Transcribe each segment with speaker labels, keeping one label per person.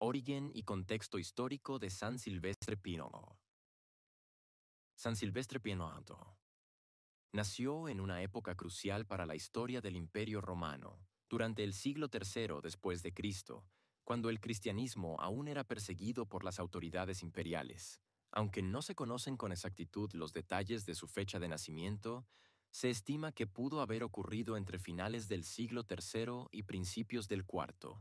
Speaker 1: Origen y contexto histórico de San Silvestre Pino. San Silvestre Pienato nació en una época crucial para la historia del Imperio Romano, durante el siglo III después de Cristo, cuando el cristianismo aún era perseguido por las autoridades imperiales. Aunque no se conocen con exactitud los detalles de su fecha de nacimiento, se estima que pudo haber ocurrido entre finales del siglo III y principios del IV.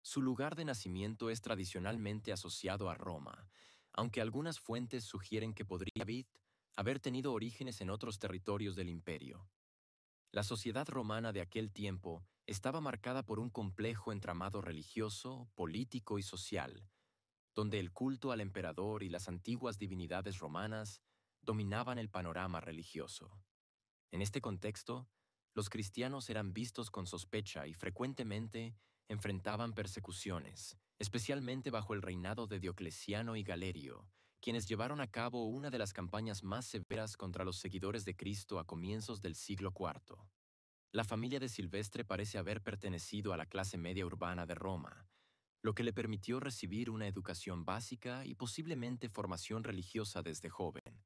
Speaker 1: Su lugar de nacimiento es tradicionalmente asociado a Roma, aunque algunas fuentes sugieren que podría haber tenido orígenes en otros territorios del imperio. La sociedad romana de aquel tiempo estaba marcada por un complejo entramado religioso, político y social, donde el culto al emperador y las antiguas divinidades romanas dominaban el panorama religioso. En este contexto, los cristianos eran vistos con sospecha y frecuentemente enfrentaban persecuciones, especialmente bajo el reinado de Diocleciano y Galerio, quienes llevaron a cabo una de las campañas más severas contra los seguidores de Cristo a comienzos del siglo IV. La familia de Silvestre parece haber pertenecido a la clase media urbana de Roma, lo que le permitió recibir una educación básica y posiblemente formación religiosa desde joven.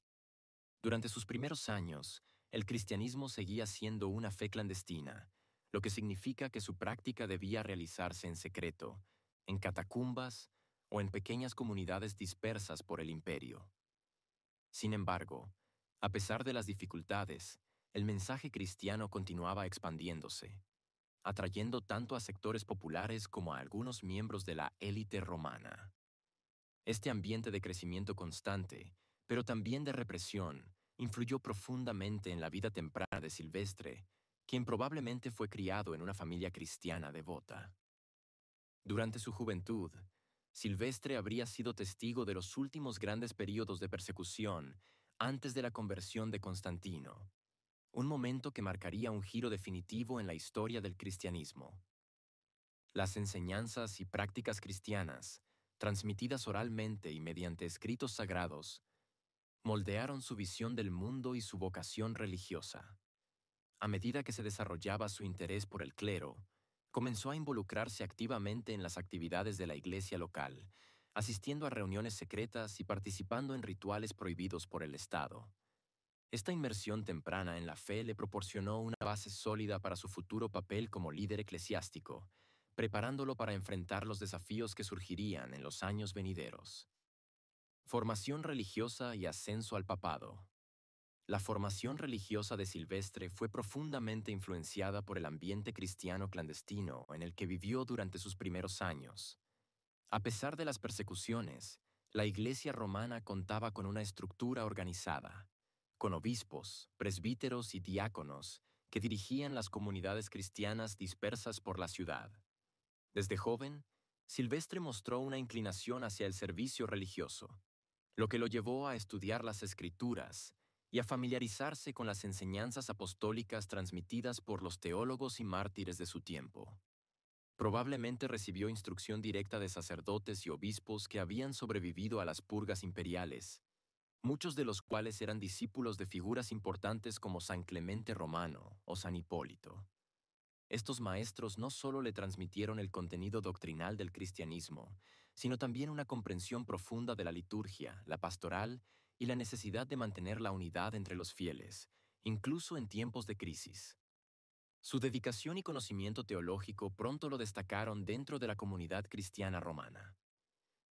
Speaker 1: Durante sus primeros años, el cristianismo seguía siendo una fe clandestina, lo que significa que su práctica debía realizarse en secreto, en catacumbas o en pequeñas comunidades dispersas por el imperio. Sin embargo, a pesar de las dificultades, el mensaje cristiano continuaba expandiéndose, atrayendo tanto a sectores populares como a algunos miembros de la élite romana. Este ambiente de crecimiento constante, pero también de represión, influyó profundamente en la vida temprana de Silvestre, quien probablemente fue criado en una familia cristiana devota. Durante su juventud, Silvestre habría sido testigo de los últimos grandes períodos de persecución antes de la conversión de Constantino, un momento que marcaría un giro definitivo en la historia del cristianismo. Las enseñanzas y prácticas cristianas, transmitidas oralmente y mediante escritos sagrados, moldearon su visión del mundo y su vocación religiosa. A medida que se desarrollaba su interés por el clero, comenzó a involucrarse activamente en las actividades de la iglesia local, asistiendo a reuniones secretas y participando en rituales prohibidos por el Estado. Esta inmersión temprana en la fe le proporcionó una base sólida para su futuro papel como líder eclesiástico, preparándolo para enfrentar los desafíos que surgirían en los años venideros. Formación religiosa y ascenso al papado. La formación religiosa de Silvestre fue profundamente influenciada por el ambiente cristiano clandestino en el que vivió durante sus primeros años. A pesar de las persecuciones, la Iglesia romana contaba con una estructura organizada, con obispos, presbíteros y diáconos que dirigían las comunidades cristianas dispersas por la ciudad. Desde joven, Silvestre mostró una inclinación hacia el servicio religioso, lo que lo llevó a estudiar las Escrituras y a familiarizarse con las enseñanzas apostólicas transmitidas por los teólogos y mártires de su tiempo. Probablemente recibió instrucción directa de sacerdotes y obispos que habían sobrevivido a las purgas imperiales, muchos de los cuales eran discípulos de figuras importantes como San Clemente Romano o San Hipólito. Estos maestros no solo le transmitieron el contenido doctrinal del cristianismo, sino también una comprensión profunda de la liturgia, la pastoral y la necesidad de mantener la unidad entre los fieles, incluso en tiempos de crisis. Su dedicación y conocimiento teológico pronto lo destacaron dentro de la comunidad cristiana romana.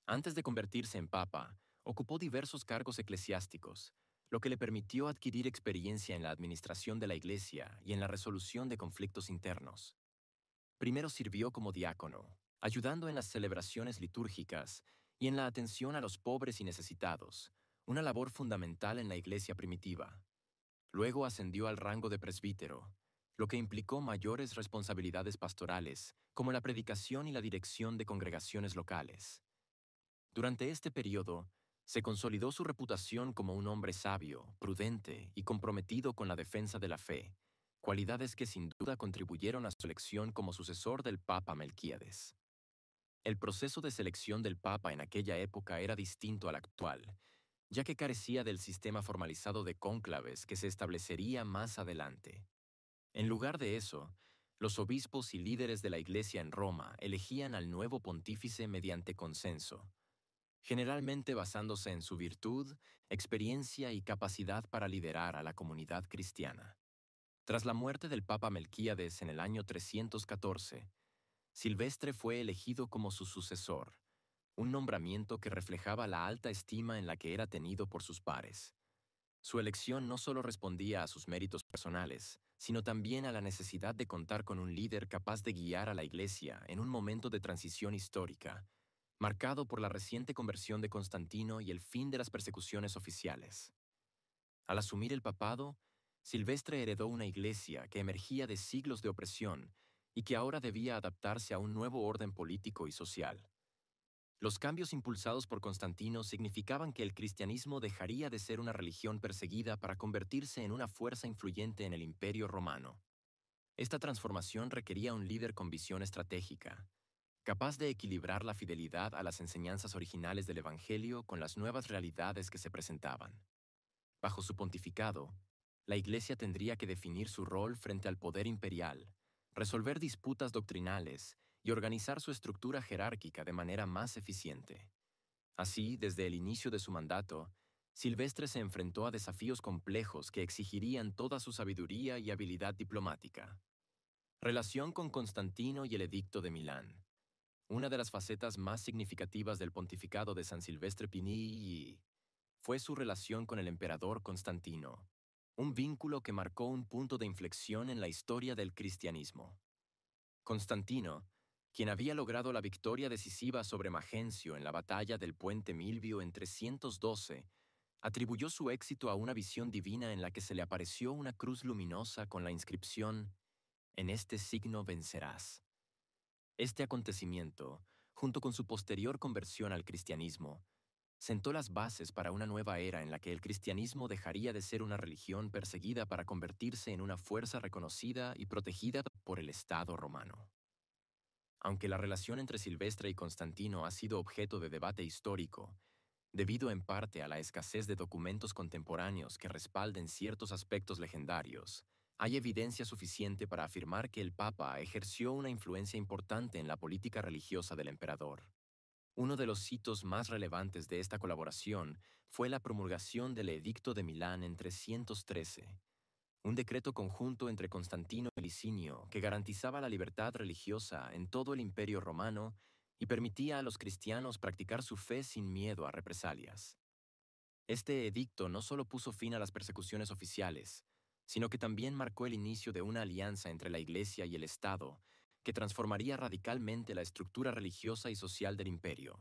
Speaker 1: Antes de convertirse en papa, ocupó diversos cargos eclesiásticos, lo que le permitió adquirir experiencia en la administración de la Iglesia y en la resolución de conflictos internos. Primero sirvió como diácono, ayudando en las celebraciones litúrgicas y en la atención a los pobres y necesitados, una labor fundamental en la Iglesia primitiva. Luego ascendió al rango de presbítero, lo que implicó mayores responsabilidades pastorales, como la predicación y la dirección de congregaciones locales. Durante este periodo, se consolidó su reputación como un hombre sabio, prudente y comprometido con la defensa de la fe, cualidades que sin duda contribuyeron a su elección como sucesor del Papa Melquíades. El proceso de selección del Papa en aquella época era distinto al actual, ya que carecía del sistema formalizado de cónclaves que se establecería más adelante. En lugar de eso, Los obispos y líderes de la Iglesia en Roma elegían al nuevo pontífice mediante consenso, generalmente basándose en su virtud, experiencia y capacidad para liderar a la comunidad cristiana. Tras la muerte del Papa Melquíades en el año 314, Silvestre fue elegido como su sucesor, un nombramiento que reflejaba la alta estima en la que era tenido por sus pares. Su elección no solo respondía a sus méritos personales, sino también a la necesidad de contar con un líder capaz de guiar a la Iglesia en un momento de transición histórica, marcado por la reciente conversión de Constantino y el fin de las persecuciones oficiales. Al asumir el papado, Silvestre heredó una Iglesia que emergía de siglos de opresión y que ahora debía adaptarse a un nuevo orden político y social. Los cambios impulsados por Constantino significaban que el cristianismo dejaría de ser una religión perseguida para convertirse en una fuerza influyente en el Imperio Romano. Esta transformación requería un líder con visión estratégica, capaz de equilibrar la fidelidad a las enseñanzas originales del Evangelio con las nuevas realidades que se presentaban. Bajo su pontificado, la Iglesia tendría que definir su rol frente al poder imperial, resolver disputas doctrinales y organizar su estructura jerárquica de manera más eficiente. Así, desde el inicio de su mandato, Silvestre se enfrentó a desafíos complejos que exigirían toda su sabiduría y habilidad diplomática. Relación con Constantino y el Edicto de Milán. Una de las facetas más significativas del pontificado de San Silvestre Pini fue su relación con el emperador Constantino, un vínculo que marcó un punto de inflexión en la historia del cristianismo. Constantino, quien había logrado la victoria decisiva sobre Magencio en la batalla del puente Milvio en 312, atribuyó su éxito a una visión divina en la que se le apareció una cruz luminosa con la inscripción «En este signo vencerás». Este acontecimiento, junto con su posterior conversión al cristianismo, sentó las bases para una nueva era en la que el cristianismo dejaría de ser una religión perseguida para convertirse en una fuerza reconocida y protegida por el Estado romano. Aunque la relación entre Silvestre y Constantino ha sido objeto de debate histórico, debido en parte a la escasez de documentos contemporáneos que respalden ciertos aspectos legendarios, hay evidencia suficiente para afirmar que el Papa ejerció una influencia importante en la política religiosa del emperador. Uno de los hitos más relevantes de esta colaboración fue la promulgación del Edicto de Milán en 313, un decreto conjunto entre Constantino y Licinio que garantizaba la libertad religiosa en todo el Imperio Romano y permitía a los cristianos practicar su fe sin miedo a represalias. Este edicto no solo puso fin a las persecuciones oficiales, sino que también marcó el inicio de una alianza entre la Iglesia y el Estado que transformaría radicalmente la estructura religiosa y social del imperio.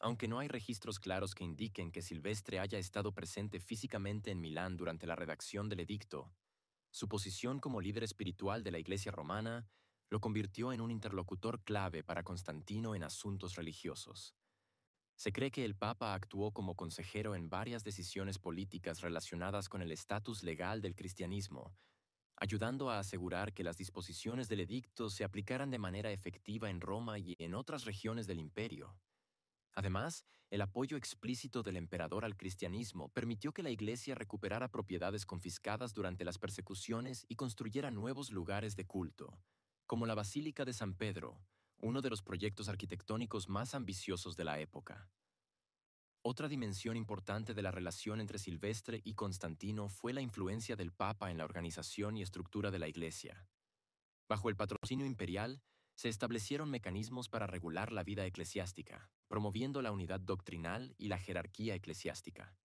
Speaker 1: Aunque no hay registros claros que indiquen que Silvestre haya estado presente físicamente en Milán durante la redacción del edicto, su posición como líder espiritual de la Iglesia romana lo convirtió en un interlocutor clave para Constantino en asuntos religiosos. Se cree que el Papa actuó como consejero en varias decisiones políticas relacionadas con el estatus legal del cristianismo, ayudando a asegurar que las disposiciones del edicto se aplicaran de manera efectiva en Roma y en otras regiones del imperio. Además, el apoyo explícito del emperador al cristianismo permitió que la Iglesia recuperara propiedades confiscadas durante las persecuciones y construyera nuevos lugares de culto, como la Basílica de San Pedro, uno de los proyectos arquitectónicos más ambiciosos de la época. Otra dimensión importante de la relación entre Silvestre y Constantino fue la influencia del Papa en la organización y estructura de la Iglesia. Bajo el patrocinio imperial, se establecieron mecanismos para regular la vida eclesiástica, promoviendo la unidad doctrinal y la jerarquía eclesiástica.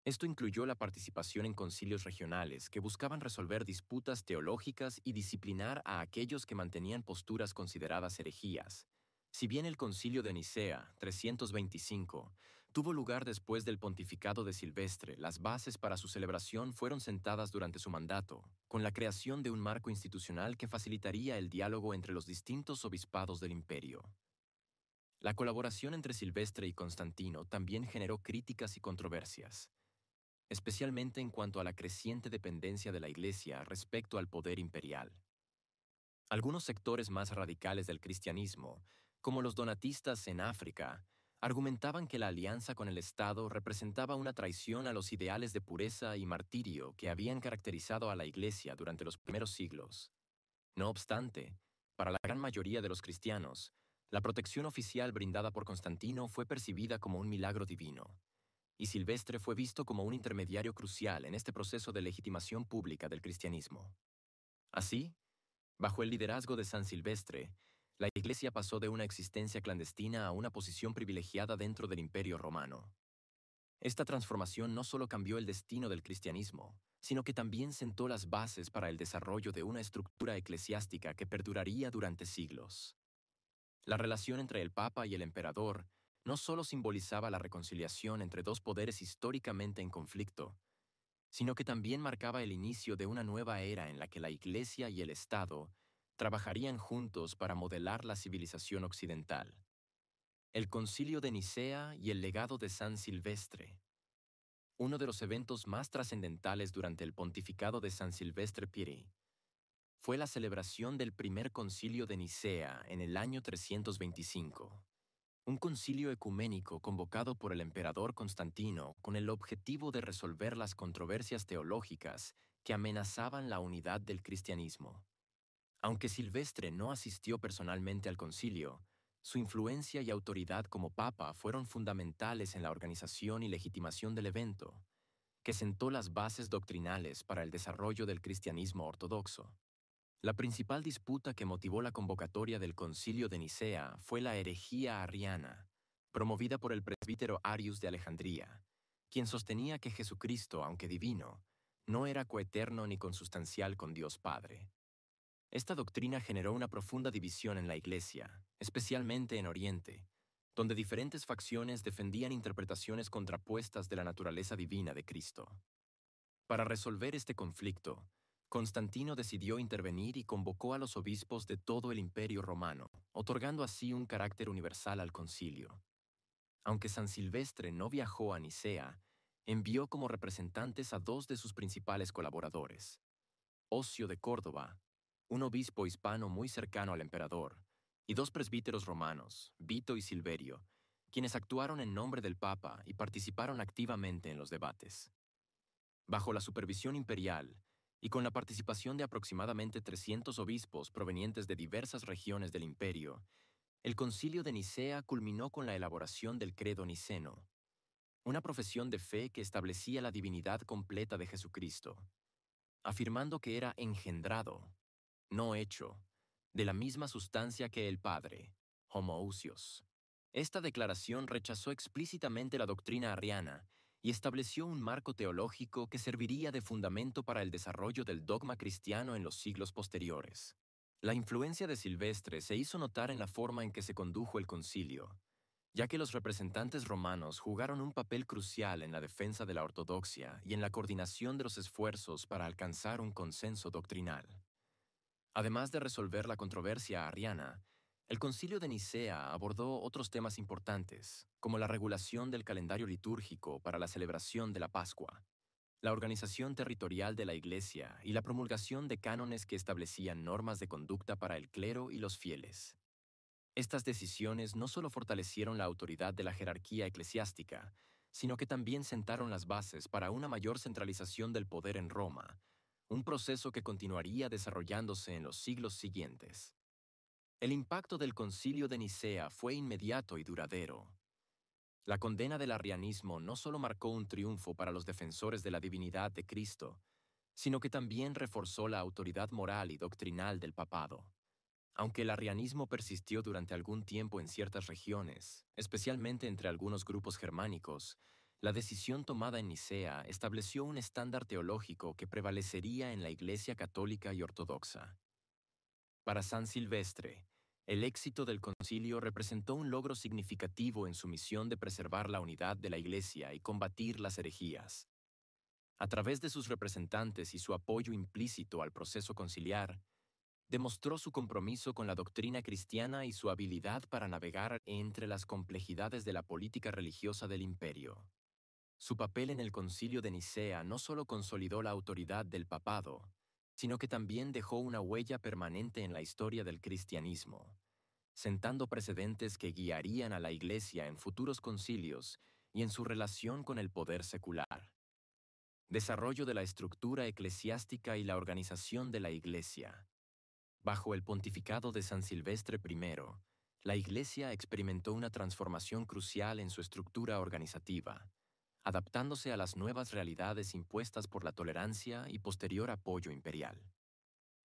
Speaker 1: Esto incluyó la participación en concilios regionales que buscaban resolver disputas teológicas y disciplinar a aquellos que mantenían posturas consideradas herejías. Si bien el Concilio de Nicea, 325, tuvo lugar después del pontificado de Silvestre, las bases para su celebración fueron sentadas durante su mandato, con la creación de un marco institucional que facilitaría el diálogo entre los distintos obispados del imperio. La colaboración entre Silvestre y Constantino también generó críticas y controversias, especialmente en cuanto a la creciente dependencia de la Iglesia respecto al poder imperial. Algunos sectores más radicales del cristianismo, como los donatistas en África, argumentaban que la alianza con el Estado representaba una traición a los ideales de pureza y martirio que habían caracterizado a la Iglesia durante los primeros siglos. No obstante, para la gran mayoría de los cristianos, la protección oficial brindada por Constantino fue percibida como un milagro divino, y Silvestre fue visto como un intermediario crucial en este proceso de legitimación pública del cristianismo. Así, bajo el liderazgo de San Silvestre, la Iglesia pasó de una existencia clandestina a una posición privilegiada dentro del Imperio Romano. Esta transformación no solo cambió el destino del cristianismo, sino que también sentó las bases para el desarrollo de una estructura eclesiástica que perduraría durante siglos. La relación entre el Papa y el Emperador no solo simbolizaba la reconciliación entre dos poderes históricamente en conflicto, sino que también marcaba el inicio de una nueva era en la que la Iglesia y el Estado trabajarían juntos para modelar la civilización occidental. El Concilio de Nicea y el legado de San Silvestre. Uno de los eventos más trascendentales durante el pontificado de San Silvestre Piri fue la celebración del primer concilio de Nicea en el año 325, un concilio ecuménico convocado por el emperador Constantino con el objetivo de resolver las controversias teológicas que amenazaban la unidad del cristianismo. Aunque Silvestre no asistió personalmente al concilio, su influencia y autoridad como papa fueron fundamentales en la organización y legitimación del evento, que sentó las bases doctrinales para el desarrollo del cristianismo ortodoxo. La principal disputa que motivó la convocatoria del Concilio de Nicea fue la herejía arriana, promovida por el presbítero Arius de Alejandría, quien sostenía que Jesucristo, aunque divino, no era coeterno ni consustancial con Dios Padre. Esta doctrina generó una profunda división en la Iglesia, especialmente en Oriente, donde diferentes facciones defendían interpretaciones contrapuestas de la naturaleza divina de Cristo. Para resolver este conflicto, Constantino decidió intervenir y convocó a los obispos de todo el Imperio Romano, otorgando así un carácter universal al concilio. Aunque San Silvestre no viajó a Nicea, envió como representantes a dos de sus principales colaboradores: Ocio de Córdoba, un obispo hispano muy cercano al emperador, y dos presbíteros romanos, Vito y Silverio, quienes actuaron en nombre del Papa y participaron activamente en los debates. Bajo la supervisión imperial, y con la participación de aproximadamente 300 obispos provenientes de diversas regiones del imperio, el Concilio de Nicea culminó con la elaboración del Credo Niceno, una profesión de fe que establecía la divinidad completa de Jesucristo, afirmando que era engendrado, no hecho, de la misma sustancia que el Padre, homoousios. Esta declaración rechazó explícitamente la doctrina arriana y estableció un marco teológico que serviría de fundamento para el desarrollo del dogma cristiano en los siglos posteriores. La influencia de Silvestre se hizo notar en la forma en que se condujo el concilio, ya que los representantes romanos jugaron un papel crucial en la defensa de la ortodoxia y en la coordinación de los esfuerzos para alcanzar un consenso doctrinal. Además de resolver la controversia arriana, el Concilio de Nicea abordó otros temas importantes, como la regulación del calendario litúrgico para la celebración de la Pascua, la organización territorial de la Iglesia y la promulgación de cánones que establecían normas de conducta para el clero y los fieles. Estas decisiones no solo fortalecieron la autoridad de la jerarquía eclesiástica, sino que también sentaron las bases para una mayor centralización del poder en Roma, un proceso que continuaría desarrollándose en los siglos siguientes. El impacto del Concilio de Nicea fue inmediato y duradero. La condena del arrianismo no solo marcó un triunfo para los defensores de la divinidad de Cristo, sino que también reforzó la autoridad moral y doctrinal del papado. Aunque el arrianismo persistió durante algún tiempo en ciertas regiones, especialmente entre algunos grupos germánicos, la decisión tomada en Nicea estableció un estándar teológico que prevalecería en la Iglesia católica y ortodoxa. Para San Silvestre, el éxito del concilio representó un logro significativo en su misión de preservar la unidad de la Iglesia y combatir las herejías. A través de sus representantes y su apoyo implícito al proceso conciliar, demostró su compromiso con la doctrina cristiana y su habilidad para navegar entre las complejidades de la política religiosa del imperio. Su papel en el Concilio de Nicea no solo consolidó la autoridad del papado, sino que también dejó una huella permanente en la historia del cristianismo, sentando precedentes que guiarían a la Iglesia en futuros concilios y en su relación con el poder secular. Desarrollo de la estructura eclesiástica y la organización de la Iglesia. Bajo el pontificado de San Silvestre I, la Iglesia experimentó una transformación crucial en su estructura organizativa, adaptándose a las nuevas realidades impuestas por la tolerancia y posterior apoyo imperial.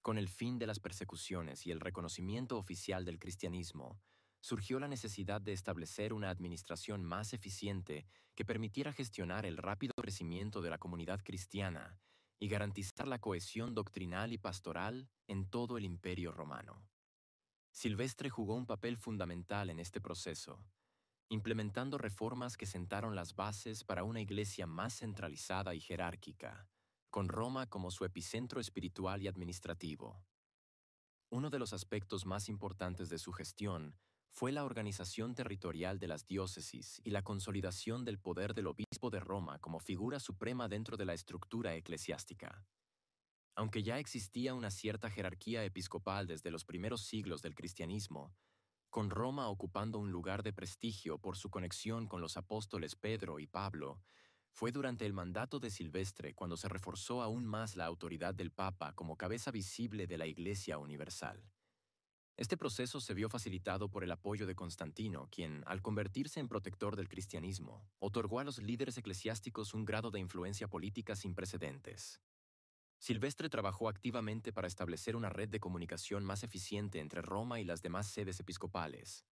Speaker 1: Con el fin de las persecuciones y el reconocimiento oficial del cristianismo, surgió la necesidad de establecer una administración más eficiente que permitiera gestionar el rápido crecimiento de la comunidad cristiana y garantizar la cohesión doctrinal y pastoral en todo el Imperio Romano. Silvestre jugó un papel fundamental en este proceso, implementando reformas que sentaron las bases para una iglesia más centralizada y jerárquica, con Roma como su epicentro espiritual y administrativo. Uno de los aspectos más importantes de su gestión fue la organización territorial de las diócesis y la consolidación del poder del obispo de Roma como figura suprema dentro de la estructura eclesiástica. Aunque ya existía una cierta jerarquía episcopal desde los primeros siglos del cristianismo, con Roma ocupando un lugar de prestigio por su conexión con los apóstoles Pedro y Pablo, fue durante el mandato de Silvestre cuando se reforzó aún más la autoridad del Papa como cabeza visible de la Iglesia universal. Este proceso se vio facilitado por el apoyo de Constantino, quien, al convertirse en protector del cristianismo, otorgó a los líderes eclesiásticos un grado de influencia política sin precedentes. Silvestre trabajó activamente para establecer una red de comunicación más eficiente entre Roma y las demás sedes episcopales,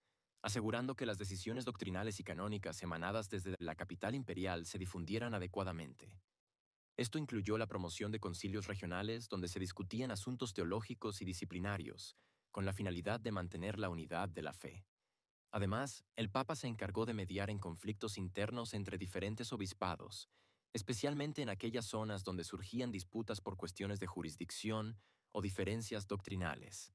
Speaker 1: asegurando que las decisiones doctrinales y canónicas emanadas desde la capital imperial se difundieran adecuadamente. Esto incluyó la promoción de concilios regionales donde se discutían asuntos teológicos y disciplinarios, con la finalidad de mantener la unidad de la fe. Además, el Papa se encargó de mediar en conflictos internos entre diferentes obispados, especialmente en aquellas zonas donde surgían disputas por cuestiones de jurisdicción o diferencias doctrinales.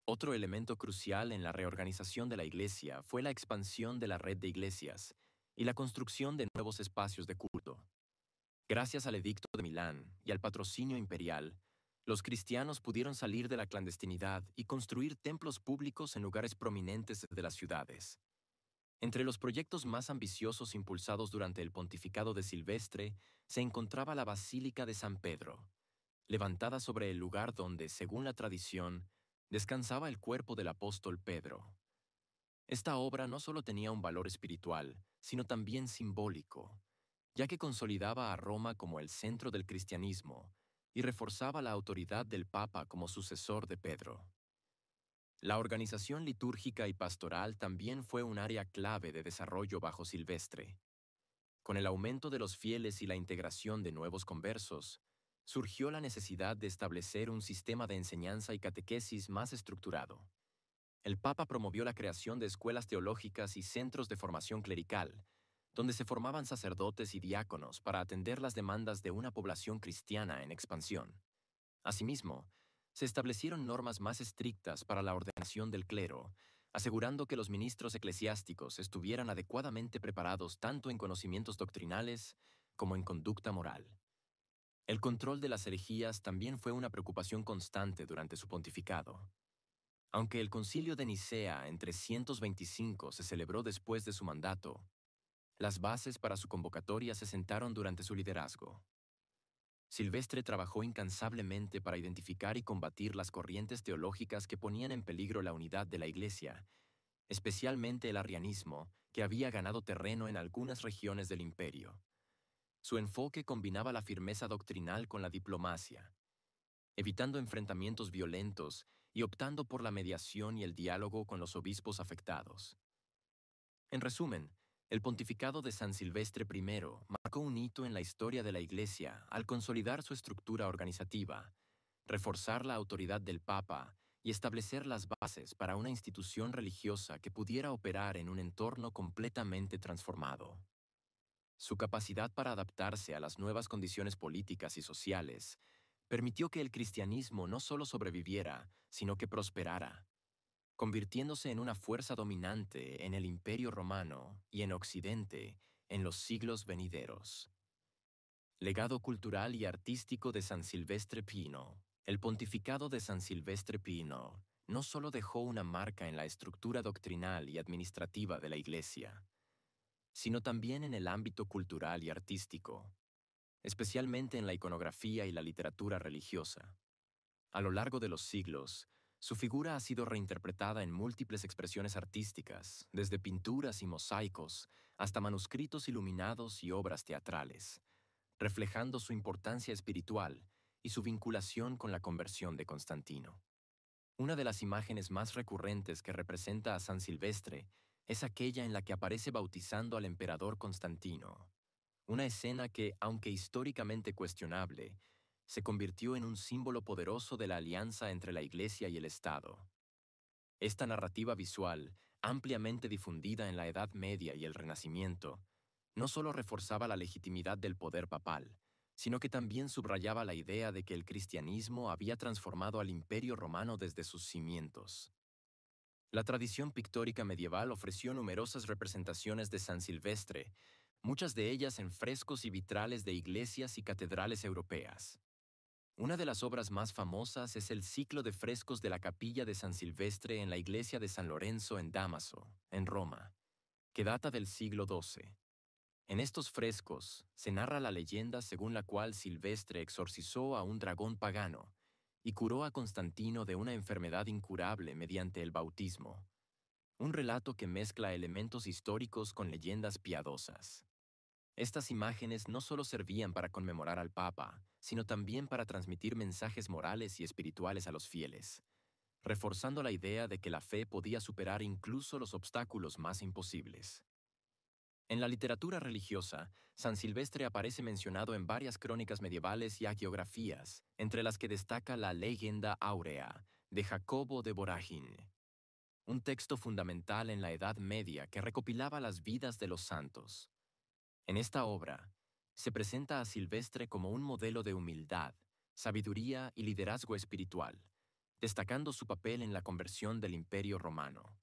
Speaker 1: Otro elemento crucial en la reorganización de la Iglesia fue la expansión de la red de iglesias y la construcción de nuevos espacios de culto. Gracias al Edicto de Milán y al patrocinio imperial, los cristianos pudieron salir de la clandestinidad y construir templos públicos en lugares prominentes de las ciudades. Entre los proyectos más ambiciosos impulsados durante el pontificado de Silvestre se encontraba la Basílica de San Pedro, levantada sobre el lugar donde, según la tradición, descansaba el cuerpo del apóstol Pedro. Esta obra no solo tenía un valor espiritual, sino también simbólico, ya que consolidaba a Roma como el centro del cristianismo y reforzaba la autoridad del Papa como sucesor de Pedro. La organización litúrgica y pastoral también fue un área clave de desarrollo bajo Silvestre. Con el aumento de los fieles y la integración de nuevos conversos, surgió la necesidad de establecer un sistema de enseñanza y catequesis más estructurado. El Papa promovió la creación de escuelas teológicas y centros de formación clerical, donde se formaban sacerdotes y diáconos para atender las demandas de una población cristiana en expansión. Asimismo, se establecieron normas más estrictas para la ordenación del clero, asegurando que los ministros eclesiásticos estuvieran adecuadamente preparados tanto en conocimientos doctrinales como en conducta moral. El control de las herejías también fue una preocupación constante durante su pontificado. Aunque el Concilio de Nicea en 325 se celebró después de su mandato, las bases para su convocatoria se sentaron durante su liderazgo. Silvestre trabajó incansablemente para identificar y combatir las corrientes teológicas que ponían en peligro la unidad de la Iglesia, especialmente el arrianismo, que había ganado terreno en algunas regiones del imperio. Su enfoque combinaba la firmeza doctrinal con la diplomacia, evitando enfrentamientos violentos y optando por la mediación y el diálogo con los obispos afectados. En resumen, el pontificado de San Silvestre I marcó un hito en la historia de la Iglesia al consolidar su estructura organizativa, reforzar la autoridad del Papa y establecer las bases para una institución religiosa que pudiera operar en un entorno completamente transformado. Su capacidad para adaptarse a las nuevas condiciones políticas y sociales permitió que el cristianismo no solo sobreviviera, sino que prosperara, convirtiéndose en una fuerza dominante en el Imperio Romano y en Occidente en los siglos venideros. Legado cultural y artístico de San Silvestre Pino. El pontificado de San Silvestre Pino no solo dejó una marca en la estructura doctrinal y administrativa de la Iglesia, sino también en el ámbito cultural y artístico, especialmente en la iconografía y la literatura religiosa. A lo largo de los siglos, su figura ha sido reinterpretada en múltiples expresiones artísticas, desde pinturas y mosaicos hasta manuscritos iluminados y obras teatrales, reflejando su importancia espiritual y su vinculación con la conversión de Constantino. Una de las imágenes más recurrentes que representa a San Silvestre es aquella en la que aparece bautizando al emperador Constantino, una escena que, aunque históricamente cuestionable, se convirtió en un símbolo poderoso de la alianza entre la Iglesia y el Estado. Esta narrativa visual, ampliamente difundida en la Edad Media y el Renacimiento, no solo reforzaba la legitimidad del poder papal, sino que también subrayaba la idea de que el cristianismo había transformado al Imperio Romano desde sus cimientos. La tradición pictórica medieval ofreció numerosas representaciones de San Silvestre, muchas de ellas en frescos y vitrales de iglesias y catedrales europeas. Una de las obras más famosas es el ciclo de frescos de la capilla de San Silvestre en la iglesia de San Lorenzo en Dámaso, en Roma, que data del siglo XII. En estos frescos se narra la leyenda según la cual Silvestre exorcizó a un dragón pagano y curó a Constantino de una enfermedad incurable mediante el bautismo, un relato que mezcla elementos históricos con leyendas piadosas. Estas imágenes no solo servían para conmemorar al Papa, sino también para transmitir mensajes morales y espirituales a los fieles, reforzando la idea de que la fe podía superar incluso los obstáculos más imposibles. En la literatura religiosa, San Silvestre aparece mencionado en varias crónicas medievales y hagiografías, entre las que destaca la Leyenda Áurea, de Jacobo de Voragine, un texto fundamental en la Edad Media que recopilaba las vidas de los santos. En esta obra, se presenta a Silvestre como un modelo de humildad, sabiduría y liderazgo espiritual, destacando su papel en la conversión del Imperio Romano.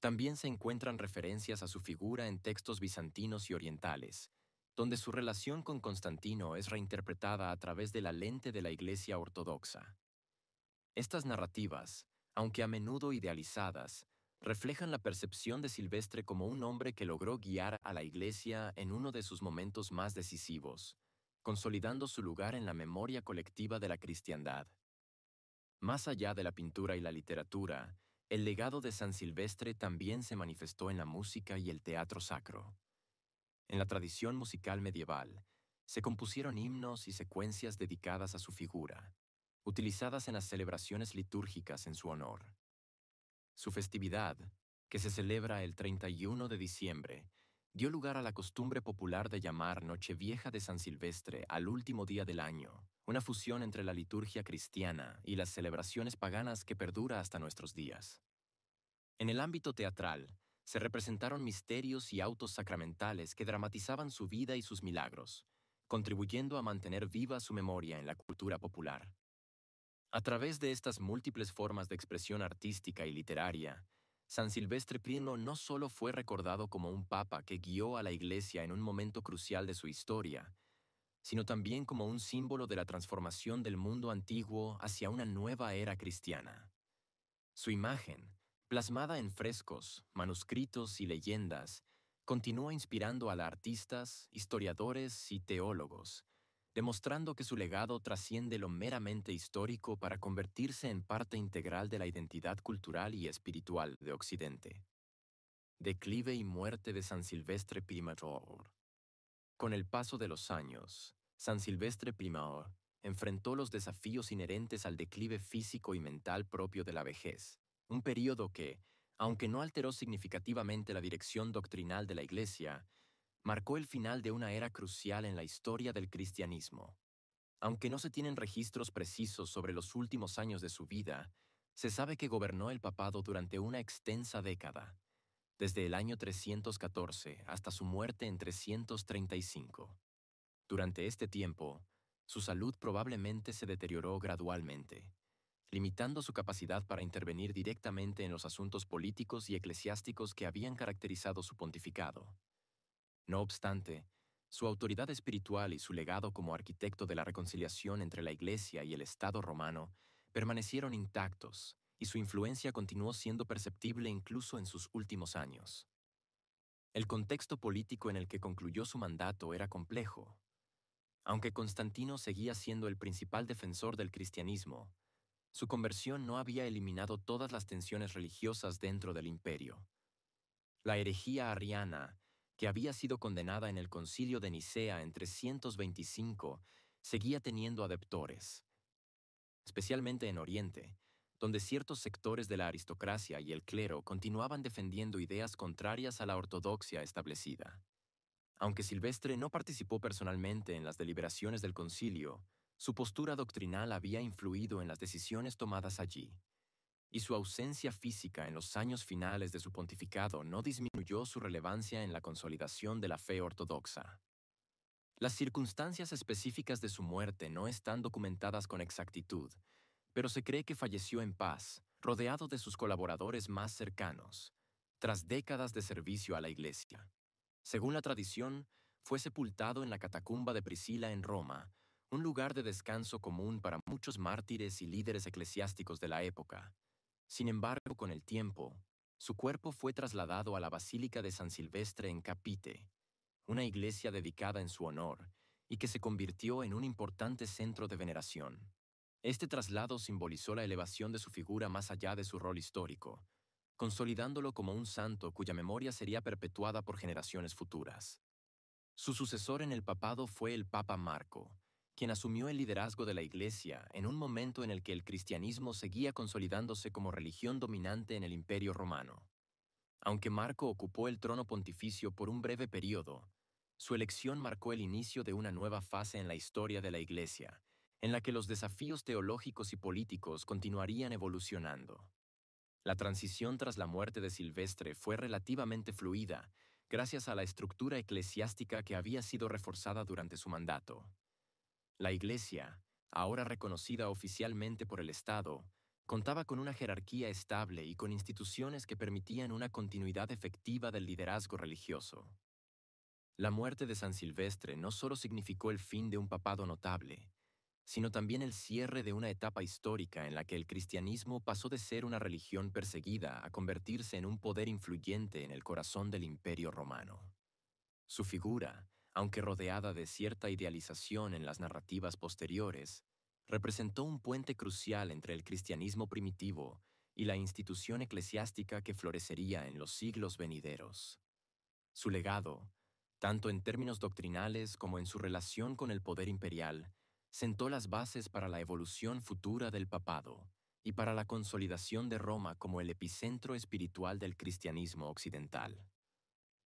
Speaker 1: También se encuentran referencias a su figura en textos bizantinos y orientales, donde su relación con Constantino es reinterpretada a través de la lente de la Iglesia ortodoxa. Estas narrativas, aunque a menudo idealizadas, reflejan la percepción de Silvestre como un hombre que logró guiar a la Iglesia en uno de sus momentos más decisivos, consolidando su lugar en la memoria colectiva de la cristiandad. Más allá de la pintura y la literatura, el legado de San Silvestre también se manifestó en la música y el teatro sacro. En la tradición musical medieval, se compusieron himnos y secuencias dedicadas a su figura, utilizadas en las celebraciones litúrgicas en su honor. Su festividad, que se celebra el 31 de diciembre, dio lugar a la costumbre popular de llamar Nochevieja de San Silvestre al último día del año, una fusión entre la liturgia cristiana y las celebraciones paganas que perdura hasta nuestros días. En el ámbito teatral, se representaron misterios y autos sacramentales que dramatizaban su vida y sus milagros, contribuyendo a mantener viva su memoria en la cultura popular. A través de estas múltiples formas de expresión artística y literaria, San Silvestre I no solo fue recordado como un papa que guió a la Iglesia en un momento crucial de su historia, sino también como un símbolo de la transformación del mundo antiguo hacia una nueva era cristiana. Su imagen, plasmada en frescos, manuscritos y leyendas, continúa inspirando a artistas, historiadores y teólogos, demostrando que su legado trasciende lo meramente histórico para convertirse en parte integral de la identidad cultural y espiritual de Occidente. Declive y muerte de San Silvestre I. Con el paso de los años, San Silvestre I enfrentó los desafíos inherentes al declive físico y mental propio de la vejez, un período que, aunque no alteró significativamente la dirección doctrinal de la Iglesia, marcó el final de una era crucial en la historia del cristianismo. Aunque no se tienen registros precisos sobre los últimos años de su vida, se sabe que gobernó el papado durante una extensa década, desde el año 314 hasta su muerte en 335. Durante este tiempo, su salud probablemente se deterioró gradualmente, limitando su capacidad para intervenir directamente en los asuntos políticos y eclesiásticos que habían caracterizado su pontificado. No obstante, su autoridad espiritual y su legado como arquitecto de la reconciliación entre la Iglesia y el Estado romano permanecieron intactos, y su influencia continuó siendo perceptible incluso en sus últimos años. El contexto político en el que concluyó su mandato era complejo. Aunque Constantino seguía siendo el principal defensor del cristianismo, Su conversión no había eliminado todas las tensiones religiosas dentro del imperio. La herejía arriana, que había sido condenada en el Concilio de Nicea en 325, seguía teniendo adeptores, especialmente en Oriente, donde ciertos sectores de la aristocracia y el clero continuaban defendiendo ideas contrarias a la ortodoxia establecida. Aunque Silvestre no participó personalmente en las deliberaciones del concilio, su postura doctrinal había influido en las decisiones tomadas allí, y su ausencia física en los años finales de su pontificado no disminuyó su relevancia en la consolidación de la fe ortodoxa. Las circunstancias específicas de su muerte no están documentadas con exactitud, pero se cree que falleció en paz, rodeado de sus colaboradores más cercanos, tras décadas de servicio a la Iglesia. Según la tradición, fue sepultado en la catacumba de Priscila en Roma, un lugar de descanso común para muchos mártires y líderes eclesiásticos de la época. Sin embargo, con el tiempo, su cuerpo fue trasladado a la Basílica de San Silvestre en Capite, una iglesia dedicada en su honor y que se convirtió en un importante centro de veneración. Este traslado simbolizó la elevación de su figura más allá de su rol histórico, consolidándolo como un santo cuya memoria sería perpetuada por generaciones futuras. Su sucesor en el papado fue el Papa Marco, quien asumió el liderazgo de la Iglesia en un momento en el que el cristianismo seguía consolidándose como religión dominante en el Imperio Romano. Aunque Marco ocupó el trono pontificio por un breve periodo, su elección marcó el inicio de una nueva fase en la historia de la Iglesia, en la que los desafíos teológicos y políticos continuarían evolucionando. La transición tras la muerte de Silvestre fue relativamente fluida, gracias a la estructura eclesiástica que había sido reforzada durante su mandato. La Iglesia, ahora reconocida oficialmente por el Estado, contaba con una jerarquía estable y con instituciones que permitían una continuidad efectiva del liderazgo religioso. La muerte de San Silvestre no solo significó el fin de un papado notable, sino también el cierre de una etapa histórica en la que el cristianismo pasó de ser una religión perseguida a convertirse en un poder influyente en el corazón del Imperio Romano. Su figura, aunque rodeada de cierta idealización en las narrativas posteriores, representó un puente crucial entre el cristianismo primitivo y la institución eclesiástica que florecería en los siglos venideros. Su legado, tanto en términos doctrinales como en su relación con el poder imperial, sentó las bases para la evolución futura del papado y para la consolidación de Roma como el epicentro espiritual del cristianismo occidental.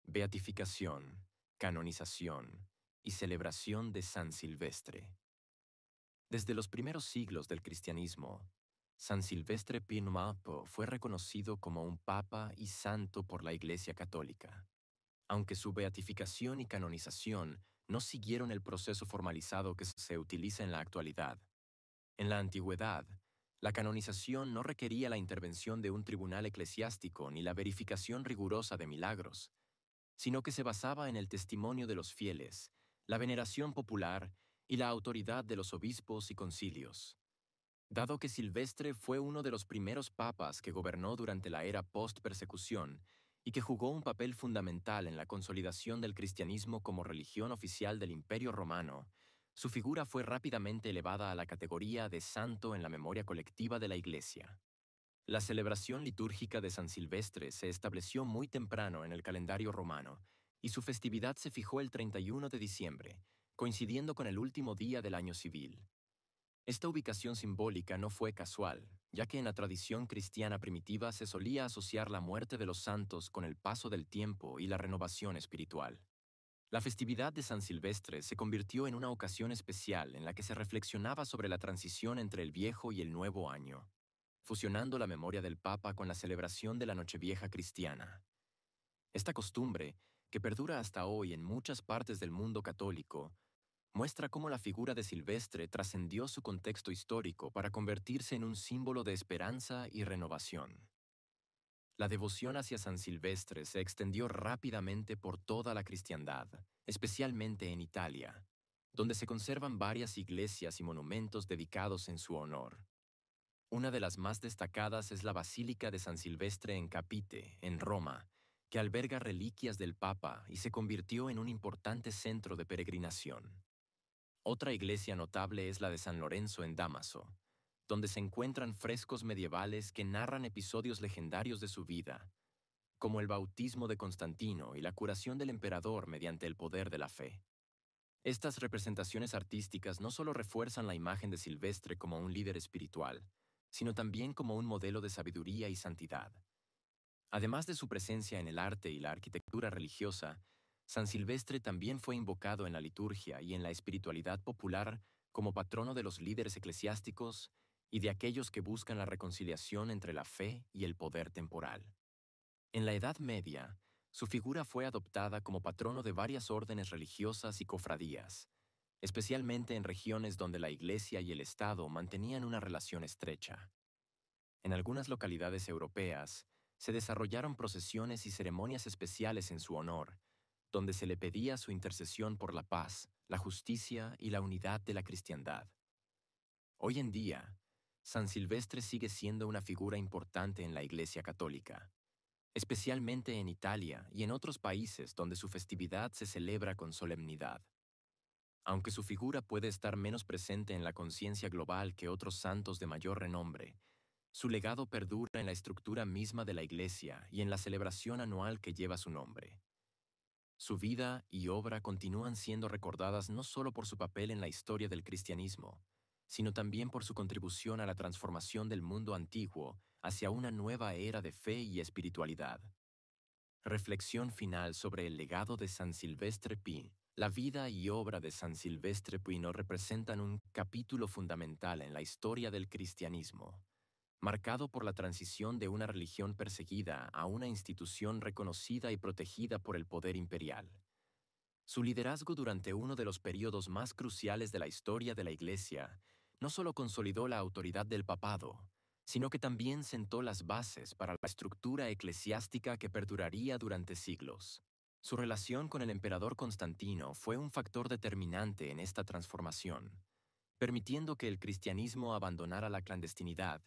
Speaker 1: Beatificación, canonización y celebración de San Silvestre. Desde los primeros siglos del cristianismo, San Silvestre Pirmapo fue reconocido como un papa y santo por la Iglesia Católica. Aunque su beatificación y canonización no siguieron el proceso formalizado que se utiliza en la actualidad. En la antigüedad, la canonización no requería la intervención de un tribunal eclesiástico ni la verificación rigurosa de milagros, sino que se basaba en el testimonio de los fieles, la veneración popular y la autoridad de los obispos y concilios. Dado que Silvestre fue uno de los primeros papas que gobernó durante la era post-persecución y que jugó un papel fundamental en la consolidación del cristianismo como religión oficial del Imperio Romano, su figura fue rápidamente elevada a la categoría de santo en la memoria colectiva de la Iglesia. La celebración litúrgica de San Silvestre se estableció muy temprano en el calendario romano, y su festividad se fijó el 31 de diciembre, coincidiendo con el último día del año civil. Esta ubicación simbólica no fue casual, ya que en la tradición cristiana primitiva se solía asociar la muerte de los santos con el paso del tiempo y la renovación espiritual. La festividad de San Silvestre se convirtió en una ocasión especial en la que se reflexionaba sobre la transición entre el viejo y el nuevo año, fusionando la memoria del Papa con la celebración de la Nochevieja cristiana. Esta costumbre, que perdura hasta hoy en muchas partes del mundo católico, muestra cómo la figura de Silvestre trascendió su contexto histórico para convertirse en un símbolo de esperanza y renovación. La devoción hacia San Silvestre se extendió rápidamente por toda la cristiandad, especialmente en Italia, donde se conservan varias iglesias y monumentos dedicados en su honor. Una de las más destacadas es la Basílica de San Silvestre en Capite, en Roma, que alberga reliquias del Papa y se convirtió en un importante centro de peregrinación. Otra iglesia notable es la de San Lorenzo en Dámaso, donde se encuentran frescos medievales que narran episodios legendarios de su vida, como el bautismo de Constantino y la curación del emperador mediante el poder de la fe. Estas representaciones artísticas no solo refuerzan la imagen de Silvestre como un líder espiritual, sino también como un modelo de sabiduría y santidad. Además de su presencia en el arte y la arquitectura religiosa, San Silvestre también fue invocado en la liturgia y en la espiritualidad popular como patrono de los líderes eclesiásticos y de aquellos que buscan la reconciliación entre la fe y el poder temporal. En la Edad Media, su figura fue adoptada como patrono de varias órdenes religiosas y cofradías, especialmente en regiones donde la Iglesia y el Estado mantenían una relación estrecha. En algunas localidades europeas, se desarrollaron procesiones y ceremonias especiales en su honor, donde se le pedía su intercesión por la paz, la justicia y la unidad de la cristiandad. Hoy en día, San Silvestre sigue siendo una figura importante en la Iglesia Católica, especialmente en Italia y en otros países donde su festividad se celebra con solemnidad. Aunque su figura puede estar menos presente en la conciencia global que otros santos de mayor renombre, su legado perdura en la estructura misma de la Iglesia y en la celebración anual que lleva su nombre. Su vida y obra continúan siendo recordadas no solo por su papel en la historia del cristianismo, sino también por su contribución a la transformación del mundo antiguo hacia una nueva era de fe y espiritualidad. Reflexión final sobre el legado de San Silvestre Pi. La vida y obra de San Silvestre Pino representan un capítulo fundamental en la historia del cristianismo, marcado por la transición de una religión perseguida a una institución reconocida y protegida por el poder imperial. Su liderazgo durante uno de los períodos más cruciales de la historia de la Iglesia no solo consolidó la autoridad del papado, sino que también sentó las bases para la estructura eclesiástica que perduraría durante siglos. Su relación con el emperador Constantino fue un factor determinante en esta transformación, permitiendo que el cristianismo abandonara la clandestinidad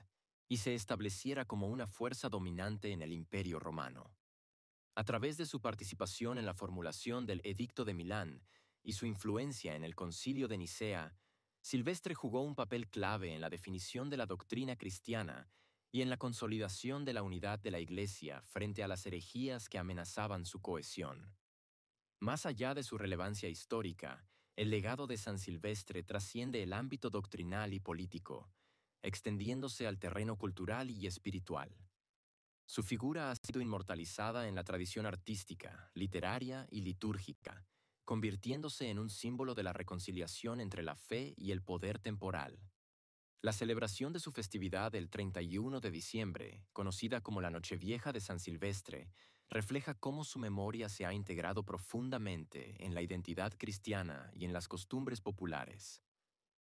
Speaker 1: y se estableciera como una fuerza dominante en el Imperio Romano. A través de su participación en la formulación del Edicto de Milán y su influencia en el Concilio de Nicea, Silvestre jugó un papel clave en la definición de la doctrina cristiana y en la consolidación de la unidad de la Iglesia frente a las herejías que amenazaban su cohesión. Más allá de su relevancia histórica, el legado de San Silvestre trasciende el ámbito doctrinal y político, extendiéndose al terreno cultural y espiritual. Su figura ha sido inmortalizada en la tradición artística, literaria y litúrgica, convirtiéndose en un símbolo de la reconciliación entre la fe y el poder temporal. La celebración de su festividad el 31 de diciembre, conocida como la Nochevieja de San Silvestre, refleja cómo su memoria se ha integrado profundamente en la identidad cristiana y en las costumbres populares.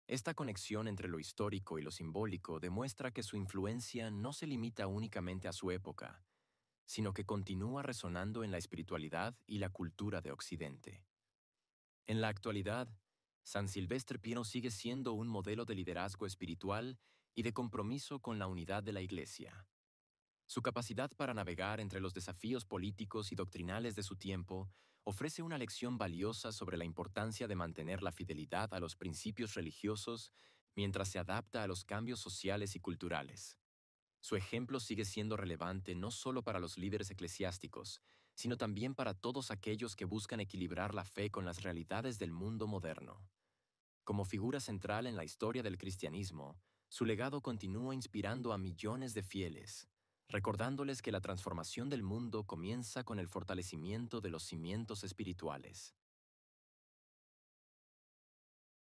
Speaker 1: Esta conexión entre lo histórico y lo simbólico demuestra que su influencia no se limita únicamente a su época, sino que continúa resonando en la espiritualidad y la cultura de Occidente. En la actualidad, San Silvestre Pino sigue siendo un modelo de liderazgo espiritual y de compromiso con la unidad de la Iglesia. Su capacidad para navegar entre los desafíos políticos y doctrinales de su tiempo ofrece una lección valiosa sobre la importancia de mantener la fidelidad a los principios religiosos mientras se adapta a los cambios sociales y culturales. Su ejemplo sigue siendo relevante no solo para los líderes eclesiásticos, sino también para todos aquellos que buscan equilibrar la fe con las realidades del mundo moderno. Como figura central en la historia del cristianismo, su legado continúa inspirando a millones de fieles, recordándoles que la transformación del mundo comienza con el fortalecimiento de los cimientos espirituales.